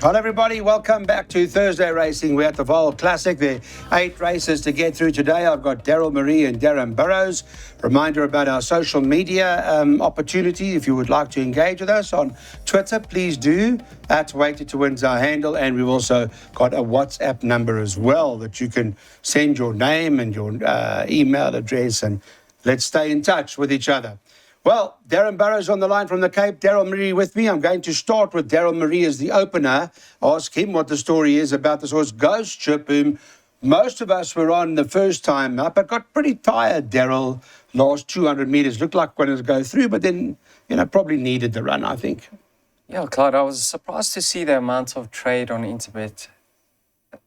Hello everybody, welcome back to Thursday Racing. We're at the Vaal Classic. There are 8 races to get through today. I've got Daryl Marie and Darren Burrows. Reminder about our social media opportunity. If you would like to engage with us on Twitter, please do. At Waited to Win's our handle, and we've also got a WhatsApp number as well that you can send your name and your email address, and let's stay in touch with each other. Well, Darren Burrows on the line from the Cape. Daryl Marie with me. I'm going to start with Daryl Marie as the opener. Ask him what the story is about this horse, Ghost Ship, whom most of us were on the first time up, but got pretty tired, Daryl. Last 200 metres looked like going to go through, but then, probably needed the run, I think. Yeah, Claude, I was surprised to see the amount of trade on Interbet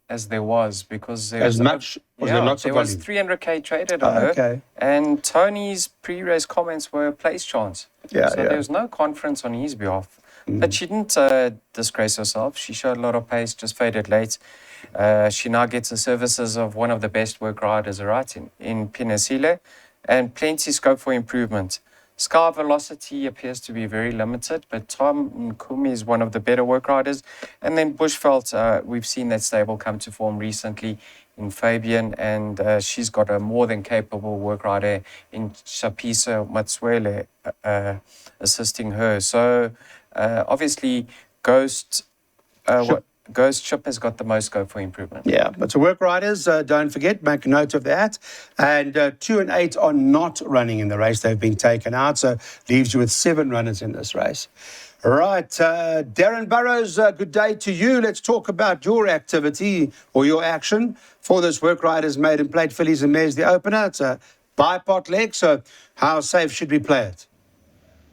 as there was, because there was lots of volume? There was 300k traded on her. Okay. And Tony's pre-race comments were place chance. Yeah, so there was no confidence on his behalf. But she didn't disgrace herself. She showed a lot of pace, just faded late. She now gets the services of one of the best work riders, right, in Pinasile, and plenty scope for improvement. Sky velocity appears to be very limited, but Tom Nkumi is one of the better work riders. And then Bushveld, we've seen that stable come to form recently in Fabian, and she's got a more than capable work rider in Shapisa Matsuele assisting her. So obviously Ghost Ship has got the most scope for improvement. Yeah, but to work riders, don't forget, make a note of that. And 2 and 8 are not running in the race. They've been taken out, so leaves you with 7 runners in this race. Right, Darren Burrows, good day to you. Let's talk about your activity or your action for this work riders maiden plate fillies and mares, the opener. It's a bipod leg, so how safe should we play it?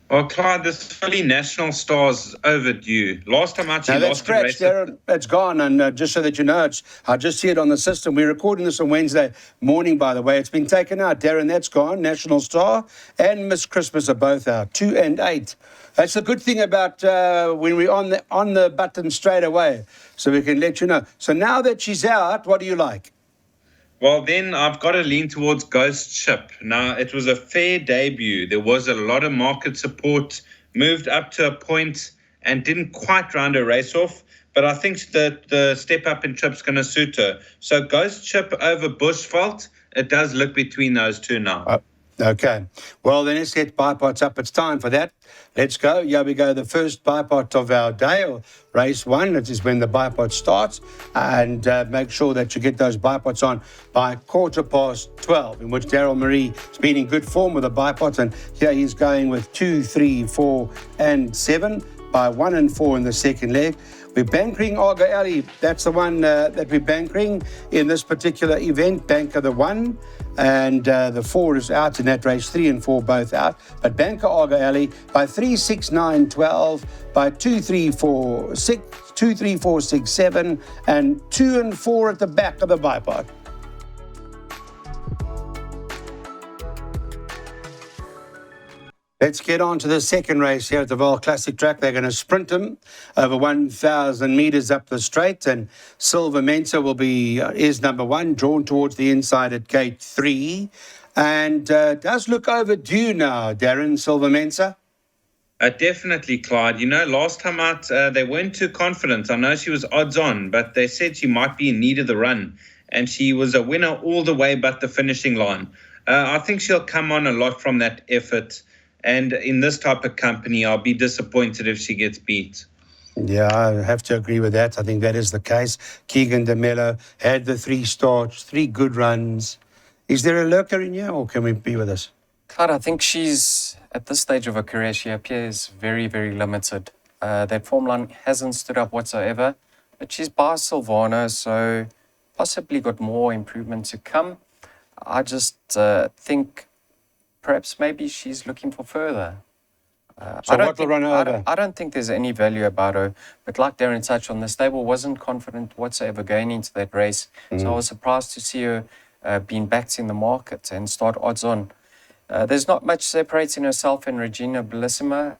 Well, Clyde, this filly National Star's overdue. Last time out, she lost the race. Darren, it's gone, and just so that you know, I just see it on the system. We're recording this on Wednesday morning, by the way. It's been taken out. Darren, that's gone. National Star and Miss Christmas are both out. 2 and 8. That's the good thing about when we're on the button straight away, so we can let you know. So now that she's out, what do you like? Well, then I've got to lean towards Ghost Ship. Now, it was a fair debut. There was a lot of market support, moved up to a point and didn't quite round a race off. But I think that the step up in trip's going to suit her. So Ghost Ship over Bushveld, it does look between those two now. Okay. Well, then let's get bipods up. It's time for that. Let's go. Here we go. The first bipod of our day, or race 1. That is when the bipod starts. And make sure that you get those bipods on by 12:15, in which Daryl Marie has been in good form with the bipods. And here he's going with 2, 3, 4, and 7 by 1 and 4 in the second leg. We're bankering Arga Alley. That's the one that we're bankering in this particular event. Banker the 1 and the 4 is out in that race. 3 and 4 both out. But banker Arga Alley by 3, 6, 9, 12, by 2, 3, 4, 6, 2, 3, 4, 6, 7, and 2 and 4 at the back of the bipod. Let's get on to the second race here at the Vaal Classic track. They're going to sprint them over 1,000 metres up the straight, and Silver Mensa is number 1, drawn towards the inside at gate 3, and does look overdue now, Darren, Silver Mensa. Definitely, Clyde. Last time out, they weren't too confident. I know she was odds on, but they said she might be in need of the run, and she was a winner all the way but the finishing line. I think she'll come on a lot from that effort. And in this type of company, I'll be disappointed if she gets beat. Yeah, I have to agree with that. I think that is the case. Keegan de Mello had the 3 starts, 3 good runs. Is there a lurker in here, or can we be with us? Claude, I think she's, at this stage of her career, she appears very, very limited. That form line hasn't stood up whatsoever. But she's by Silvano, so possibly got more improvement to come. I just think perhaps maybe she's looking for further. So what will run over? I don't think there's any value about her. But like Darren touched on, the stable wasn't confident whatsoever going into that race. So I was surprised to see her being backed in the market and start odds on. There's not much separating herself and Regina Bellissima.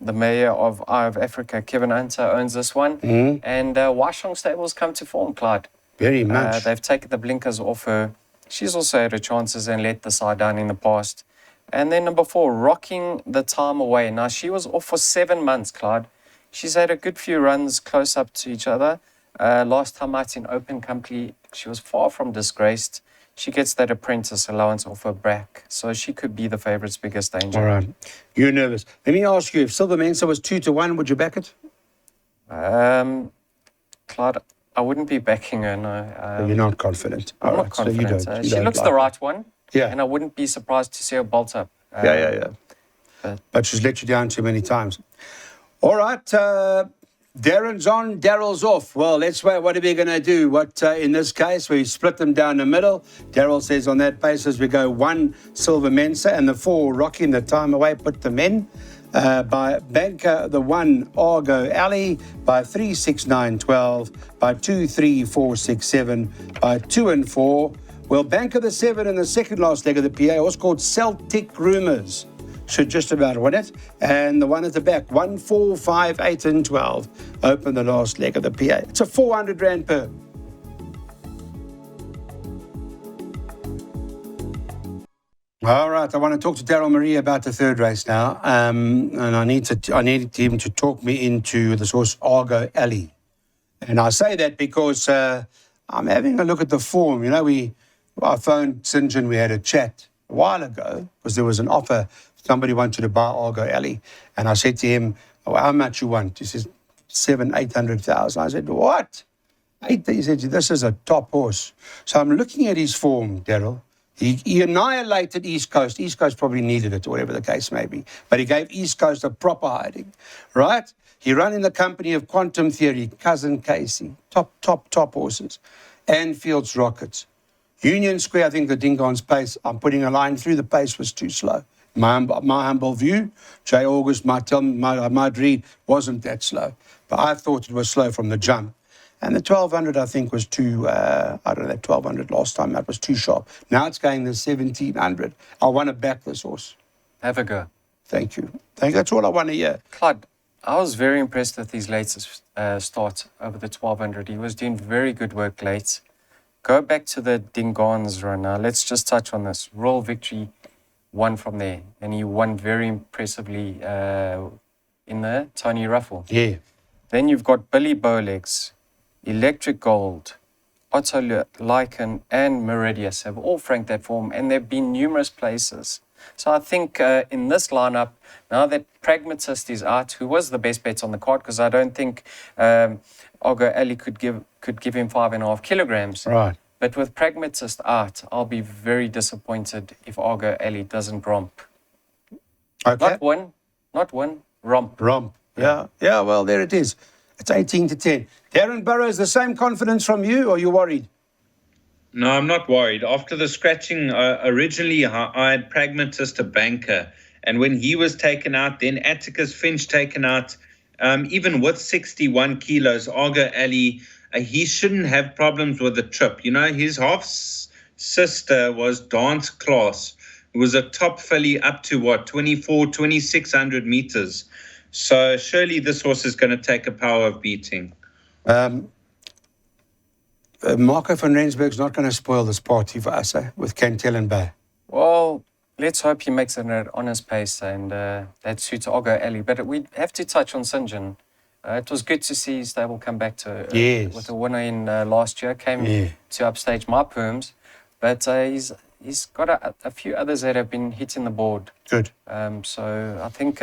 The mayor of Eye of Africa, Kevin Hunter, owns this one. And Washong Stables come to form, Clyde. Very much. They've taken the blinkers off her. She's also had her chances and let the side down in the past. And then number 4, Rocking the Time Away. Now, she was off for 7 months, Clyde. She's had a good few runs close up to each other. Last time out in open company, she was far from disgraced. She gets that apprentice allowance off her back, so she could be the favourite's biggest danger. All right. You're nervous. Let me ask you, if Silver Mensa was 2-1, would you back it? Clyde, I wouldn't be backing her, no. You're not confident. I'm All not right, confident. So you She don't looks like the it. right one. Yeah. And I wouldn't be surprised to see her bolt up. Yeah. But she's let you down too many times. All right. Darren's on, Darryl's off. Well, let's wait. What are we going to do? In this case, we split them down the middle. Darryl says on that basis we go 1 Silver Mensa and the 4 Rocking the time away, put them in. By Banker, the 1 Argo Alley, by 3, 6, 9, 12, by 2, 3, 4, 6, 7, by 2 and 4. Well, Banker the 7 in the second last leg of the PA, also called Celtic Rumours, should just about win it. And the one at the back, 1, 4, 5, 8 and 12, open the last leg of the PA. It's a 400 Rand per. All right, I want to talk to Daryl Marie about the third race now, and I need him to talk me into this horse Argo Alley, and I say that because I'm having a look at the form. You know, I phoned St. John. We had a chat a while ago because there was an offer. Somebody wanted to buy Argo Alley, and I said to him, "Oh, how much you want?" He says, 700,000-800,000. I said, "What?" He said, "This is a top horse." So I'm looking at his form, Daryl. He annihilated East Coast. East Coast probably needed it, or whatever the case may be. But he gave East Coast a proper hiding, right? He ran in the company of Quantum Theory, Cousin Casey, top horses. Anfield's Rockets. Union Square, I think the Dingon's pace, I'm putting a line through, the pace was too slow. My humble view, Jay August might tell me, might read, wasn't that slow. But I thought it was slow from the jump. And the 1200, I think, was too, I don't know, that 1200 last time, that was too sharp. Now it's going the 1700. I want to back this horse. Have a go. Thank you. That's all I want to hear. Clyde, I was very impressed with his latest start over the 1200. He was doing very good work late. Go back to the Dingon's run now. Let's just touch on this. Royal Victory won from there, and he won very impressively in the Tony Ruffle. Yeah. Then you've got Billy Bowlegs, Electric Gold, Otto Lycan, and Meridius have all franked that form, and there have been numerous places. So I think in this lineup, now that Pragmatist is out, who was the best bet on the card, because I don't think Argo Alley could give him 5.5 kilograms. Right. But with Pragmatist out, I'll be very disappointed if Argo Alley doesn't romp. Okay. Not win, romp. Romp. Yeah, well, there it is. It's 18-10. Darren Burrows, the same confidence from you, or are you worried? No, I'm not worried. After the scratching, originally I had Pragmatist a banker. And when he was taken out, then Atticus Finch taken out, even with 61 kilos, Argo Alley, he shouldn't have problems with the trip. You know, his half-sister was dance class. It was a top filly up to, 2,600 meters. So surely this horse is going to take a power of beating. Marco van Rensburg's not going to spoil this party for us, with Cantel and Bay. Well, let's hope he makes it at on his pace, and that suits Argo Alley. But we have to touch on St. John. It was good to see his stable come back to with a winner in last year. Came to upstage my perms, but he's got a few others that have been hitting the board. Good. So I think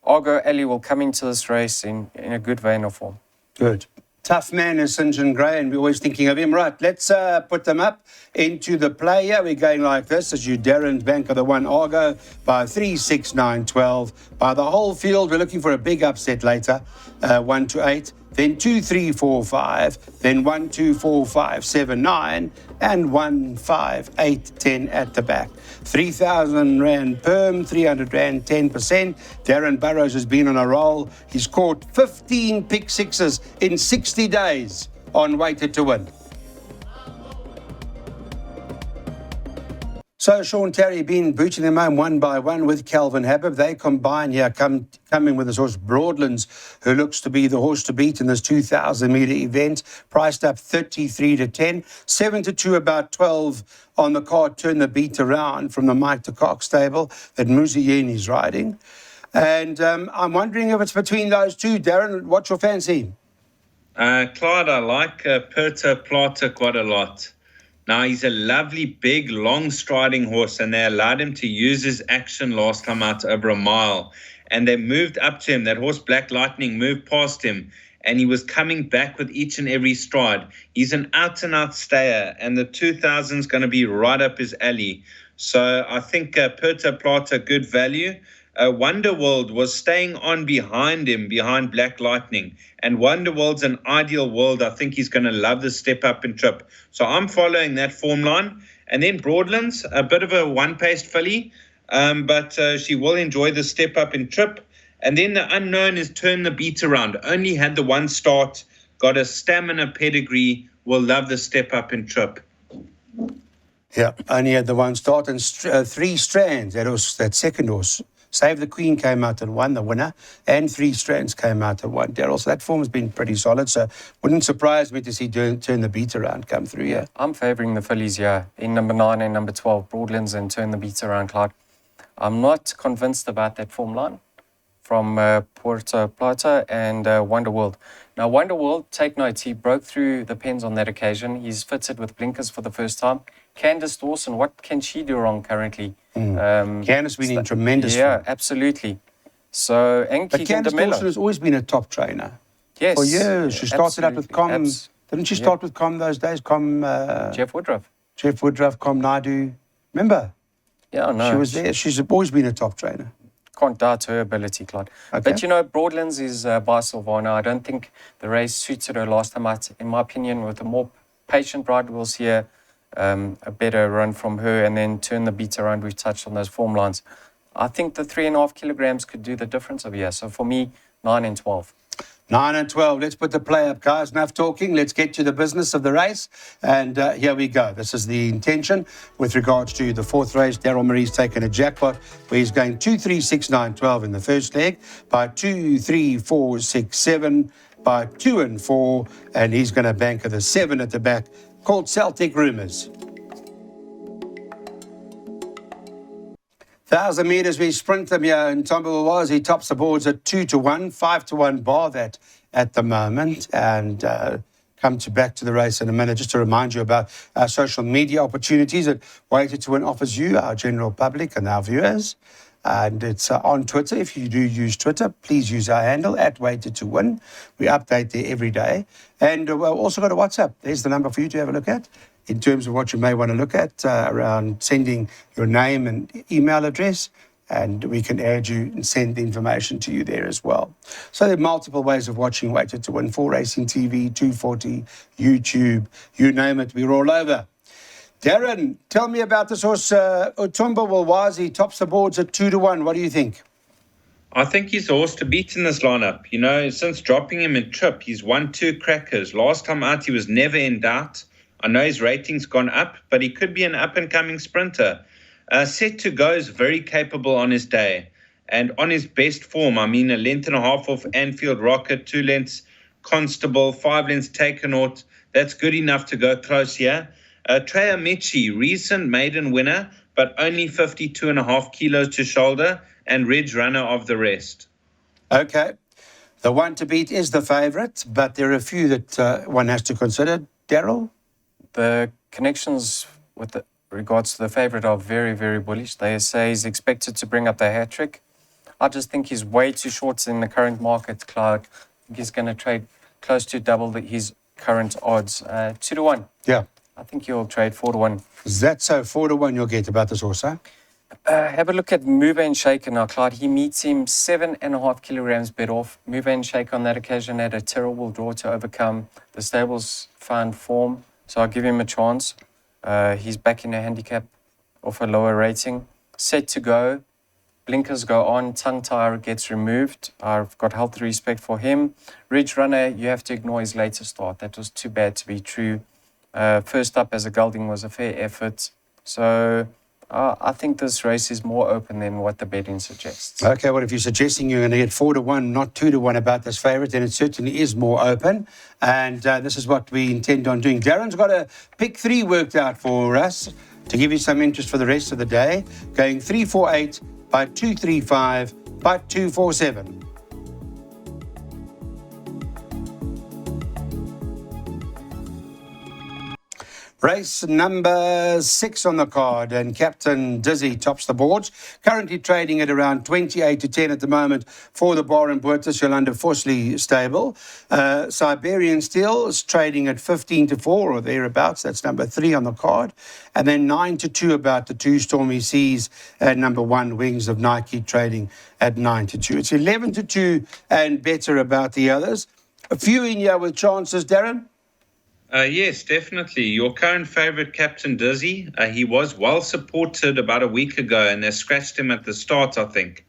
Argo Alley will come into this race in a good vein of form. Good. Tough man is St. John Gray, and we're always thinking of him. Right, let's put them up into the play here. We're going like this. As you, Darren's Banker, the 1 Argo, by 3, 6, 9, 12. By the whole field, we're looking for a big upset later. 1 to 8, then 2, 3, 4, 5, then 1, 2, 4, 5, 7, 9, and 1, 5, 8, 10 at the back. 3,000 Rand perm, 300 Rand, 10%. Darren Burrows has been on a roll. He's caught 15 pick sixes in 60 days on Weighted to Win. So Sean Terry been booting them home one by one with Calvin Habib. They combine here, coming with this horse Broadlands, who looks to be the horse to beat in this 2,000-metre event. Priced up 33 to 10, 7 to 2, about 12 on the card. Turn the beat around from the Mike de Kock stable that Muzieni's riding. And I'm wondering if it's between those two. Darren, what's your fancy? Clyde, I like Puerto Plata quite a lot. Now, he's a lovely, big, long striding horse, and they allowed him to use his action last time out over a mile. And they moved up to him. That horse, Black Lightning, moved past him, and he was coming back with each and every stride. He's an out-and-out stayer, and the 2000 is going to be right up his alley. So I think Puerto Plata, good value. Wonderworld was staying on behind him, behind Black Lightning. And Wonderworld's an ideal world. I think he's going to love the step up and trip. So I'm following that form line. And then Broadlands, a bit of a one-paced filly, but she will enjoy the step up and trip. And then the unknown is Turn the Beat Around. Only had the one start, got a stamina pedigree, will love the step up and trip. Yeah, only had the one start and 3 strands. That second horse. Save the Queen came out and won, the winner, and 3 strands came out and won, Daryl. So that form's been pretty solid. So wouldn't surprise me to see Turn the Beat Around come through here. I'm favouring the fillies here in number 9 and number 12, Broadlands and Turn the Beat Around, Clyde. I'm not convinced about that form line from Puerto Plata and Wonderworld. Now, Wonderworld, take note, he broke through the pens on that occasion. He's fitted with blinkers for the first time. Candice Dawson, what can she do wrong currently? Candice been in tremendous Yeah, form. absolutely. So, and But Keegan Candice DeMello. Dawson has always been a top trainer. Yes. For years. She started up with Com. Didn't she start Yeah. with Com those days? Jeff Woodruff. Jeff Woodruff, Com Naidu. Remember? Yeah, no. She was there. She's always been a top trainer. Can't doubt her ability, Clyde. Okay. But, you know, Broadlands is by Silvana. I don't think the race suited her last time out. In my opinion, with a more patient ride, we'll see a better run from her and then Turn the Beat Around. We've touched on those form lines. I think the 3.5 kilograms could do the difference over here. So for me, 9 and 12. 9 and 12. Let's put the play up, guys. Enough talking. Let's get to the business of the race. And here we go. This is the intention with regards to the 4th race. Daryl Marie's taken a jackpot where he's going 2, 3, 6, 9, 12 in the first leg, by 2, 3, 4, 6, 7, by 2 and 4. And he's going to bank the 7 at the back, called Celtic Rumours. 1,000 metres, we sprint them here, and Tom Bulwazi, he tops the boards at 2 to 1, 5 to 1 bar that at the moment, and come back to the race in a minute. Just to remind you about our social media opportunities that Weighted to Win offers you, our general public and our viewers. And it's on Twitter. If you do use Twitter, please use our handle at Weighted to Win. We update there every day. And we've also got a WhatsApp. There's the number for you to have a look at in terms of what you may want to look at around sending your name and email address. And we can add you and send the information to you there as well. So there are multiple ways of watching Weighted to Win. 4 Racing TV, 240, YouTube, you name it. We're all over. Darren, tell me about this horse, Utumba Walwazi, tops the boards at 2 to 1. What do you think? I think he's the horse to beat in this lineup. You know, since dropping him in trip, he's won 2 crackers. Last time out, he was never in doubt. I know his rating's gone up, but he could be an up-and-coming sprinter. Set to Go is very capable on his day. And on his best form, I mean, 1.5 lengths off Anfield Rocket, 2 lengths Constable, 5 lengths Takenaut. That's good enough to go close here. Treya Michi, recent maiden winner, but only 52.5 kilos to shoulder, and Ridge runner of the rest. Okay. The one to beat is the favourite, but there are a few that one has to consider. Daryl? The connections with regards to the favourite are very, very bullish. They say he's expected to bring up the hat-trick. I just think he's way too short in the current market, Clyde. I think he's going to trade close to double his current odds. 2 to 1. Yeah. I think he'll trade 4 to 1. Is that so? 4 to 1 you'll get about this horse, huh? Have a look at Move and Shaker now, Clyde. He meets him 7.5 kilograms bet off. Move and Shaker on that occasion had a terrible draw to overcome. The stables found form, so I'll give him a chance. He's back in a handicap off a lower rating. Set to Go. Blinkers go on. Tongue tire gets removed. I've got healthy respect for him. Ridge Runner, you have to ignore his later start. That was too bad to be true. First up as a gelding was a fair effort. So I think this race is more open than what the betting suggests. Okay, well, if you're suggesting you're going to get 4 to 1, not 2 to 1 about this favourite, then it certainly is more open. And this is what we intend on doing. Darren's got a pick 3 worked out for us to give you some interest for the rest of the day. Going 3, 4, 8 by 2, 3, 5 5247. Race number 6 on the card, and Captain Dizzy tops the boards. Currently trading at around 28 to 10 at the moment for the Bar and Boertes Yolanda Forsley stable. Siberian Steel is trading at 15 to 4 or thereabouts. That's number 3 on the card. And then 9 to 2 about the 2 Stormy Seas at number 1 Wings of Nike trading at 9 to 2. It's 11 to 2 and better about the others. A few in here with chances, Darren? Yes, definitely. Your current favourite, Captain Dizzy, he was well supported about a week ago, and they scratched him at the start, I think.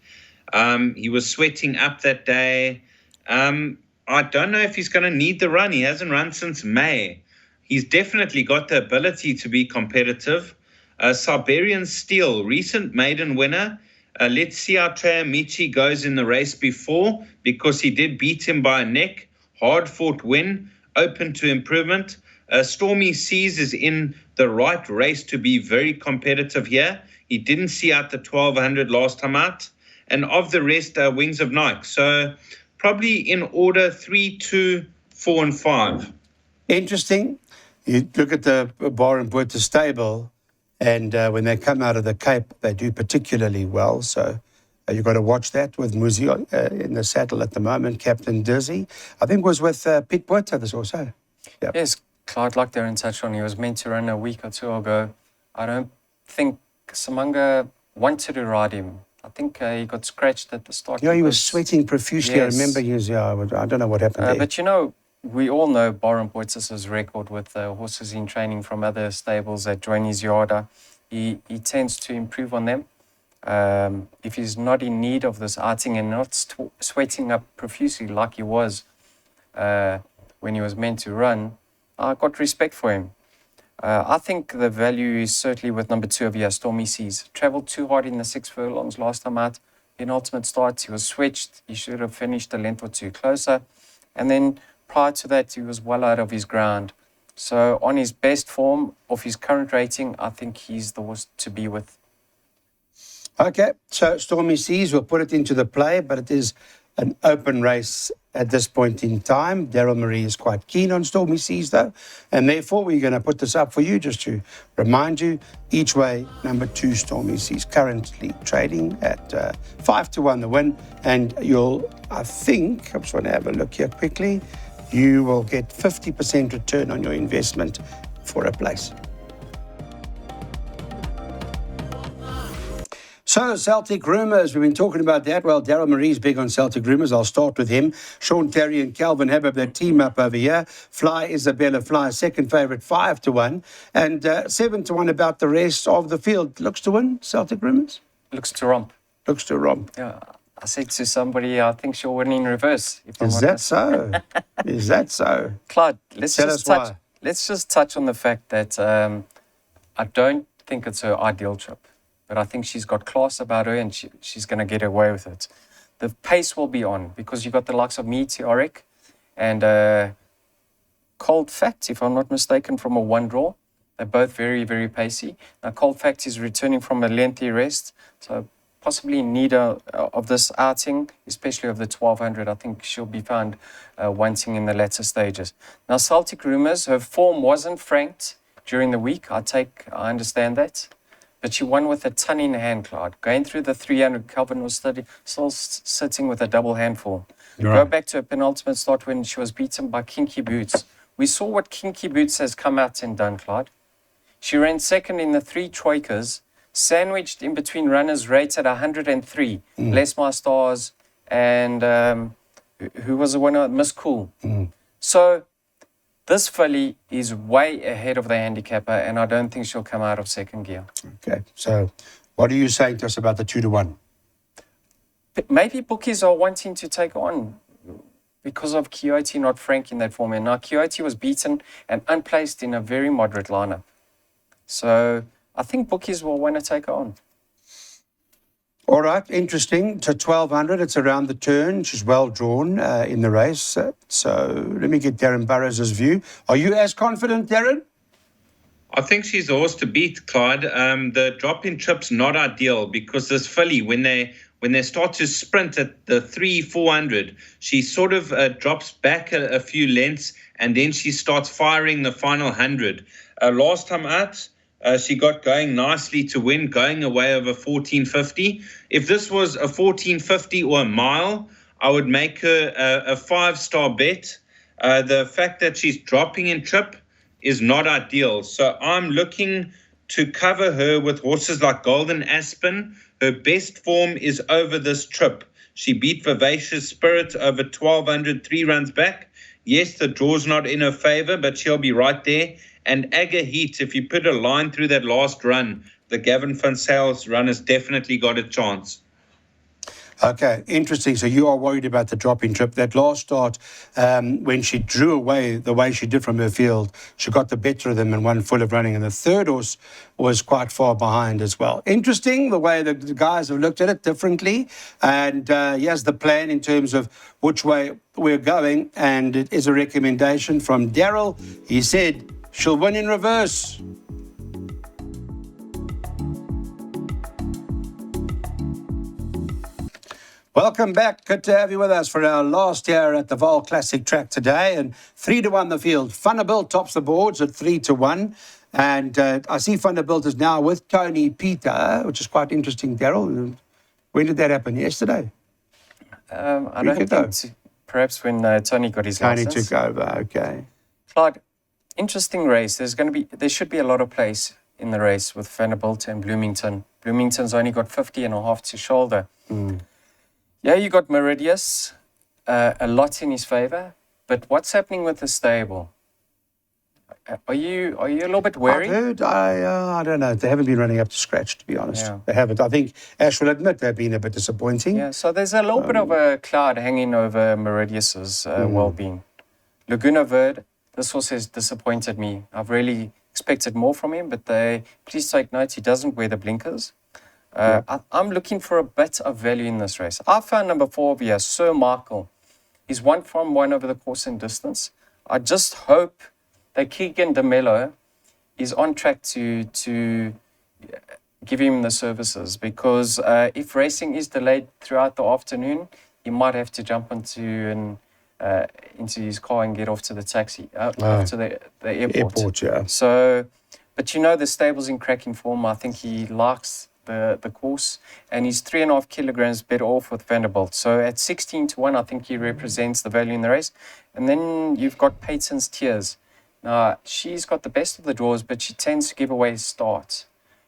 He was sweating up that day. I don't know if he's going to need the run. He hasn't run since May. He's definitely got the ability to be competitive. Siberian Steel, recent maiden winner. Let's see how Trey Amici goes in the race before, because he did beat him by a neck. Hard-fought win. Open to improvement. Stormy Seas is in the right race to be very competitive here. He didn't see out the 1200 last time out. And of the rest, Wings of Nike. So probably in order 3, 2, 4, and 5. Interesting. You look at the Bar and Boertes stable, and when they come out of the Cape, they do particularly well. So you've got to watch that with Muzi in the saddle at the moment. Captain Dizzy, I think, was with Pete Boertes this also. Yep. Yes, Clyde, like Darren touched on, he was meant to run a week or two ago. I don't think Samanga wanted to ride him. I think he got scratched at the start. Yeah, he was sweating profusely. Yes. I remember he was, I don't know what happened there. But you know, we all know Bar Boertes' record with horses in training from other stables that join his yard. He tends to improve on them. If he's not in need of this outing and not sweating up profusely like he was when he was meant to run, I got respect for him. I think the value is certainly with number 2 of here, Stormy Seas. Travelled too hard in the 6 furlongs last time out. In ultimate starts, he was switched. He should have finished a length or 2 closer. And then prior to that, he was well out of his ground. So on his best form of his current rating, I think he's the horse to be with. Okay, so Stormy Seas, we'll put it into the play, but it is an open race at this point in time. Daryl Marie is quite keen on Stormy Seas, though, and therefore we're going to put this up for you just to remind you. Each way, number 2 Stormy Seas currently trading at 5 to 1 the win, and I just want to have a look here quickly, you will get 50% return on your investment for a place. So, Celtic rumours, we've been talking about that. Well, Daryl Marie's big on Celtic rumours. I'll start with him. Sean Terry and Calvin Habib, their team up over here. Fly Isabella Fly, second favourite, 5 to 1. And 7 to 1 about the rest of the field. Looks to win, Celtic rumours? Looks to romp. Looks to romp. Yeah, I said to somebody, I think she'll win in reverse. Is that so? Is that so? Clyde, let's Tell just us why. Let's just touch on the fact that I don't think it's her ideal trip. But I think she's got class about her, and she's going to get away with it. The pace will be on because you've got the likes of Meteoric and Cold Fact, if I'm not mistaken, from a 1 draw. They're both very, very pacey. Now, Cold Fact is returning from a lengthy rest, so possibly in need of this outing, especially of the 1200. I think she'll be found wanting in the latter stages. Now, Celtic rumours, her form wasn't franked during the week. I understand that. But she won with a ton in hand, Clyde. Going through the 300, Calvin was still sitting with a double handful. Right. Go back to a penultimate start when she was beaten by Kinky Boots. We saw what Kinky Boots has come out and done, Clyde. She ran second in the 3 Troikas, sandwiched in between runners rated 103. Bless My Stars and who was the winner? Miss Cool. So this filly is way ahead of the handicapper, and I don't think she'll come out of second gear. Okay, so what are you saying to us about the 2 to 1? Maybe bookies are wanting to take on because of Quixote not franking that form. And now Quixote was beaten and unplaced in a very moderate lineup. So I think bookies will want to take her on. All right, interesting. To 1200, it's around the turn. She's well drawn in the race. So let me get Darren Burrows' view. Are you as confident, Darren? I think she's the horse to beat, Clyde. The drop in trip's not ideal because this filly, when they when they start to sprint at the 400, she sort of drops back a few lengths, and then she starts firing the final 100. Last time out, she got going nicely to win, going away over 1450. If this was a 1450 or a mile, I would make her a 5-star bet. The fact that she's dropping in trip is not ideal. So I'm looking to cover her with horses like Golden Aspen. Her best form is over this trip. She beat Vivacious Spirit over 1200, 3 runs back. Yes, the draw's not in her favor, but she'll be right there. And Aga Heat, if you put a line through that last run, the Gavin Van Sales run has definitely got a chance. Okay, interesting. So you are worried about the drop-in trip. That last start, when she drew away the way she did from her field, she got the better of them and won full of running. And the third horse was quite far behind as well. Interesting the way the guys have looked at it differently. And here's the plan in terms of which way we're going. And it is a recommendation from Daryl. He said she'll win in reverse. Welcome back. Good to have you with us for our last year at the Vaal Classic track today. And 3-1 the field. Thunderbolt tops the boards at 3-1. And I see Thunderbolt is now with Tony Peter, which is quite interesting, Daryl. When did that happen? Yesterday? I don't think perhaps when Tony got his license. Tony took over, okay. Clyde, interesting race. There should be a lot of place in the race with Thunderbolt and Bloomington. Bloomington's only got 50.5 to shoulder. Yeah, you got Meridius, a lot in his favour. But what's happening with the stable? Are you a little bit wary? I've heard, I don't know. They haven't been running up to scratch, to be honest. Yeah. They haven't. I think Ash will admit they've been a bit disappointing. Yeah, so there's a little bit of a cloud hanging over Meridius's well-being. Laguna Verde, this horse has disappointed me. I've really expected more from him, but please take note, he doesn't wear the blinkers. I'm looking for a bit of value in this race. I found number 4 over here, Sir Michael. He's 1-from-1 over the course and distance. I just hope that Keegan DeMello is on track to give him the services, because if racing is delayed throughout the afternoon, he might have to jump into his car and get off to the taxi, off to the airport. Airport, yeah. So, but the stable's in cracking form. I think he likes the course, and he's 3.5 kilograms better off with Vanderbilt. So at 16-1, I think he represents the value in the race. And then you've got Peyton's Tears. Now, she's got the best of the draws, but she tends to give away starts.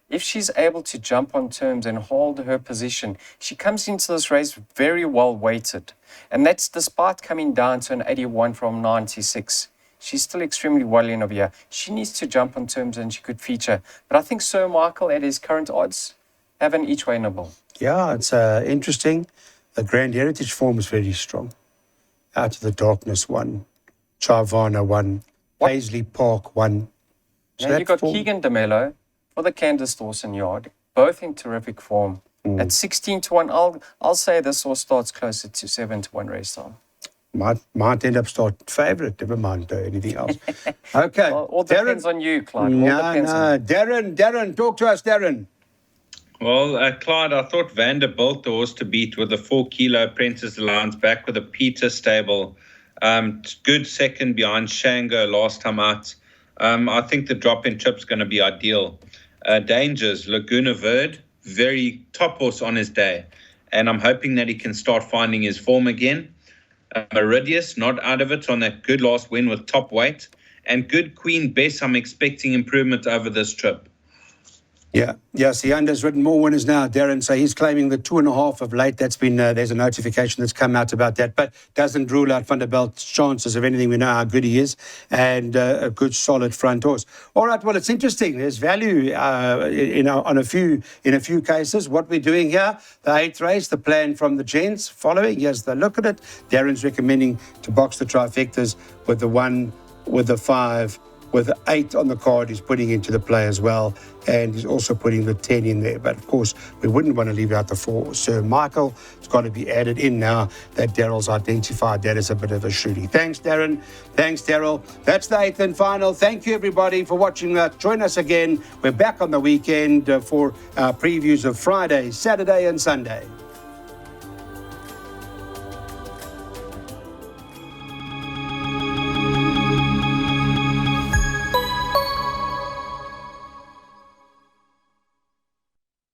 If she's able to jump on terms and hold her position, she comes into this race very well weighted. And that's despite coming down to an 81 from 96. She's still extremely well in over here. She needs to jump on terms and she could feature. But I think Sir Michael, at his current odds, have an each-way nibble. Yeah, it's interesting. The Grand Heritage form is very strong. Out of the Darkness 1, Charvana 1, Paisley Park 1. So now you've got Keegan DeMello for the Candice Dawson yard, both in terrific form. At 16-1, I'll say this horse starts closer to 7-1 race time. Might end up starting favourite, never mind anything else. Okay. Well, all depends on you, Clyde. Darren, talk to us, Darren. Well, Clyde, I thought Vanderbilt, the horse to beat with a 4-kilo Apprentice Alliance back with a Peter stable. Good second behind Shango last time out. I think the drop in trip's going to be ideal. Dangers, Laguna Verde, very top horse on his day. And I'm hoping that he can start finding his form again. Meridius, not out of it on that good last win with top weight. And good Queen Bess, I'm expecting improvement over this trip. Yeah, Sianda's written more winners now, Darren. So he's claiming the 2.5 of late. That's been, there's a notification that's come out about that, but doesn't rule out Vanderbilt's chances of anything. We know how good he is, and a good solid front horse. All right, well, it's interesting. There's value in a few cases. What we're doing here, the 8th race, the plan from the gents following. Here's the look at it. Darren's recommending to box the trifectas with the 1, with the 5, with the 8 on the card. He's putting into the play as well, and he's also putting the 10 in there. But of course, we wouldn't want to leave out the 4. Sir Michael, it's got to be added in now that Daryl's identified that as a bit of a shooty. Thanks, Darren. Thanks, Daryl. That's the 8th and final. Thank you, everybody, for watching. Join us again. We're back on the weekend for our previews of Friday, Saturday, and Sunday.